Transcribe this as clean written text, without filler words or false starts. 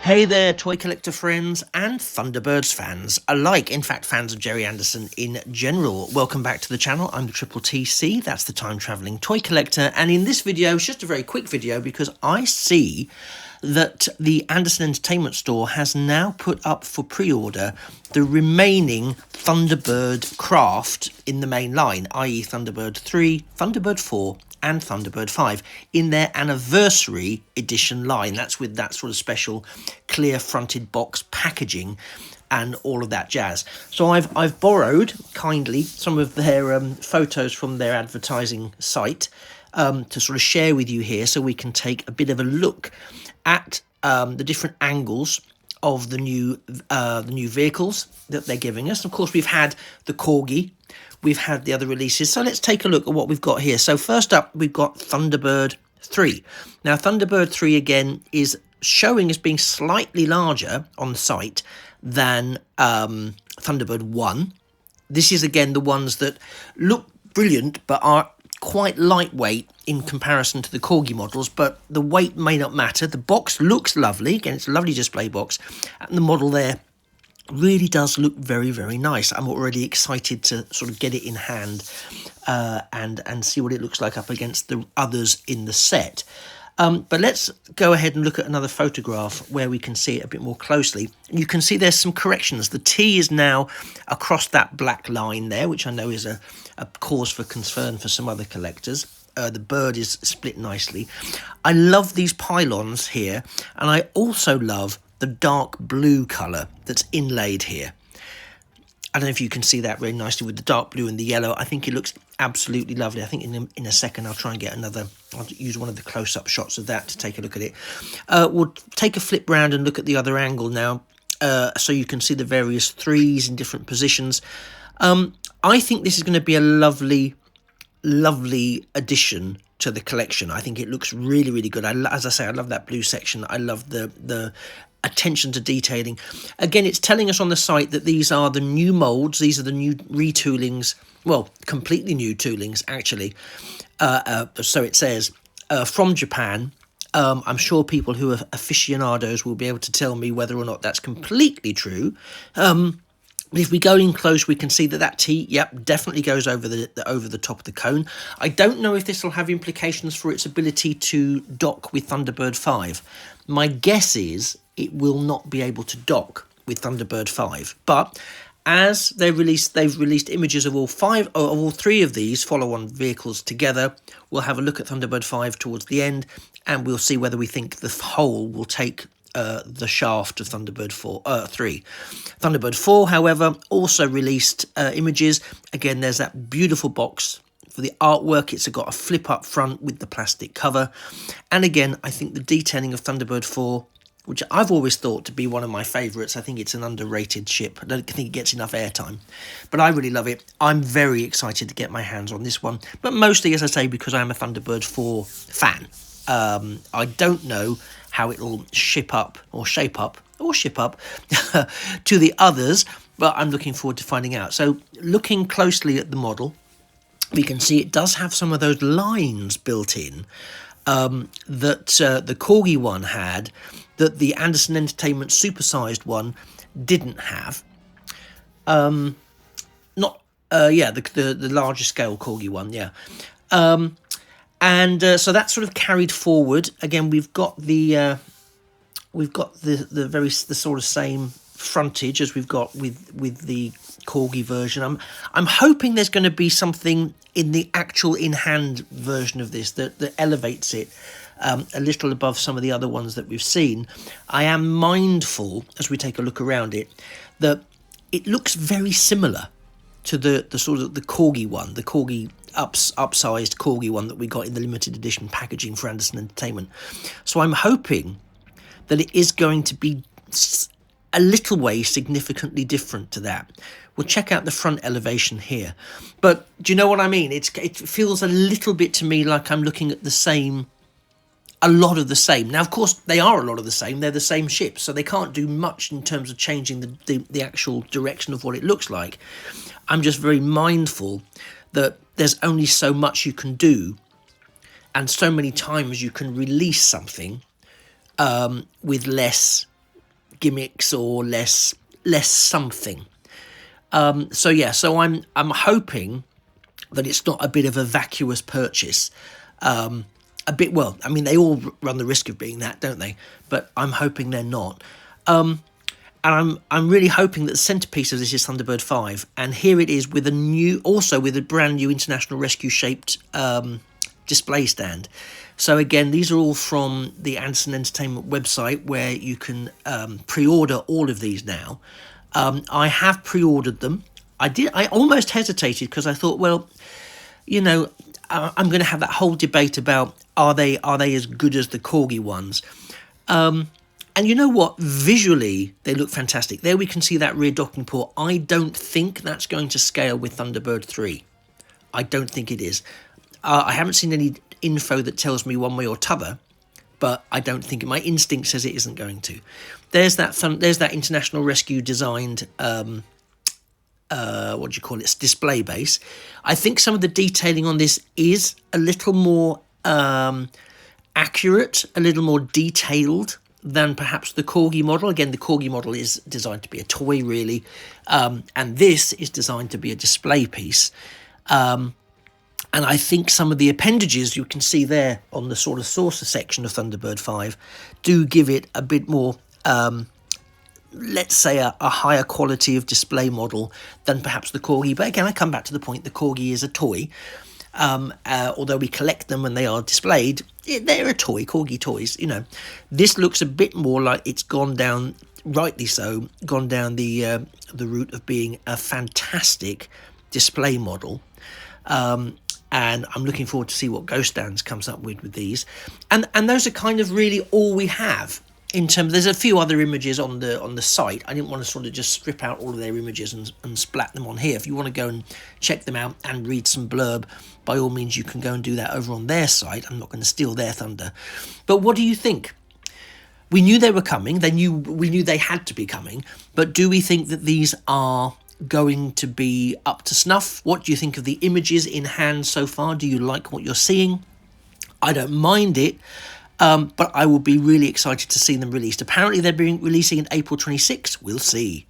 Hey there, toy collector friends and Thunderbirds fans alike. In fact, fans of Gerry Anderson in general. Welcome back to the channel. I'm the Triple TC, that's the time traveling toy collector. And in this video, it's just a very quick video because I see that the Anderson Entertainment Store has now put up for pre-order the remaining Thunderbird craft in the main line, i.e. Thunderbird III, Thunderbird IV, and Thunderbird V in their anniversary edition line. That's with that sort of special clear fronted box packaging and all of that jazz. So I've borrowed kindly some of their photos from their advertising site to sort of share with you here, so we can take a bit of a look at the different angles of the new vehicles that they're giving us. Of course, we've had the Corgi, we've had the other releases, so let's take a look at what we've got here. So first up, we've got Thunderbird III. Now, Thunderbird III, again, is showing as being slightly larger on the site than Thunderbird 1. This is, again, the ones that look brilliant but are quite lightweight in comparison to the Corgi models, but the weight may not matter. The box looks lovely. Again, it's a lovely display box, and the model there really does look very, very nice. I'm already excited to sort of get it in hand and see what it looks like up against the others in the set. But let's go ahead and look at another photograph where we can see it a bit more closely. You can see there's some corrections. The T is now across that black line there, which I know is a cause for concern for some other collectors. The bird is split nicely. I love these pylons here, and I also love the dark blue colour that's inlaid here. I don't know if you can see that very nicely with the dark blue and the yellow. I think it looks absolutely lovely. I think in a second I'll try and get another, I'll use one of the close-up shots of that to take a look at it. We'll take a flip round and look at the other angle now, so you can see the various threes in different positions. I think this is going to be a lovely addition to the collection. I think it looks really, really good. As I say, I love that blue section. I love the attention to detailing. Again, it's telling us on the site that these are the new molds. These are the new retoolings, well, completely new toolings, actually. So it says, from Japan. I'm sure people who are aficionados will be able to tell me whether or not that's completely true. But if we go in close, we can see that T, yep, definitely goes over the top of the cone. I don't know if this will have implications for its ability to dock with Thunderbird V. My guess is it will not be able to dock with Thunderbird V. But as they've released images of all three of these follow-on vehicles together. We'll have a look at Thunderbird V towards the end, and we'll see whether we think the whole will take the shaft of Thunderbird 3. Thunderbird 4, however, also released images. Again, there's that beautiful box for the artwork. It's got a flip up front with the plastic cover. And again, I think the detailing of Thunderbird 4, which I've always thought to be one of my favourites. I think it's an underrated ship. I don't think it gets enough airtime, but I really love it. I'm very excited to get my hands on this one, but mostly, as I say, because I'm a Thunderbird 4 fan. I don't know how it will shape up to the others, but I'm looking forward to finding out. So looking closely at the model, we can see it does have some of those lines built in that the Corgi one had, that the Anderson Entertainment supersized one didn't have. The larger scale Corgi one, yeah. So that's sort of carried forward. Again, we've got the sort of same frontage as we've got with the Corgi version. I'm hoping there's going to be something in the actual in-hand version of this that elevates it a little above some of the other ones that we've seen. I am mindful, as we take a look around it, that it looks very similar to the sort of the Corgi one, the Corgi upsized Corgi one that we got in the limited edition packaging for Anderson Entertainment. So I'm hoping that it is going to be a little way significantly different to that. We'll check out the front elevation here. But do you know what I mean? It feels a little bit to me like I'm looking at a lot of the same. Now, of course, they are a lot of the same. They're the same ships, so they can't do much in terms of changing the actual direction of what it looks like. I'm just very mindful that there's only so much you can do and so many times you can release something with less gimmicks or less something. So I'm hoping that it's not a bit of a vacuous purchase. Well, I mean, they all run the risk of being that, don't they? But I'm hoping they're not. And I'm really hoping that the centerpiece of this is Thunderbird V, and here it is with a brand new International Rescue shaped display stand. So again, these are all from the Anderson Entertainment website, where you can pre-order all of these now. I have pre-ordered them. I almost hesitated because I thought, well, you know, I'm going to have that whole debate about are they as good as the Corgi ones. And you know what? Visually, they look fantastic. There we can see that rear docking port. I don't think that's going to scale with Thunderbird III. I don't think it is. I haven't seen any info that tells me one way or t'other, but I don't think my instinct says it isn't going to. There's that International Rescue designed display base. I think some of the detailing on this is a little more accurate, a little more detailed than perhaps the Corgi model. Again, the Corgi model is designed to be a toy, really, and this is designed to be a display piece. And I think some of the appendages you can see there on the sort of saucer section of Thunderbird V do give it a bit more, let's say, a higher quality of display model than perhaps the Corgi. But again, I come back to the point, the Corgi is a toy. Although we collect them when they are displayed, they're a toy, Corgi toys, you know. This looks a bit more like it's gone down, rightly so, gone down the route of being a fantastic display model. And I'm looking forward to see what Ghost Dance comes up with these. And those are kind of really all we have in terms. There's a few other images on the site. I didn't want to sort of just strip out all of their images and splat them on here. If you want to go and check them out and read some blurb, by all means you can go and do that over on their site. I'm not going to steal their thunder. But what do you think? We knew they were coming. We knew they had to be coming. But do we think that these are going to be up to snuff? What do you think of the images in hand so far? Do you like what you're seeing? I don't mind it, but I will be really excited to see them released. Apparently they're being releasing in April 26. We'll see.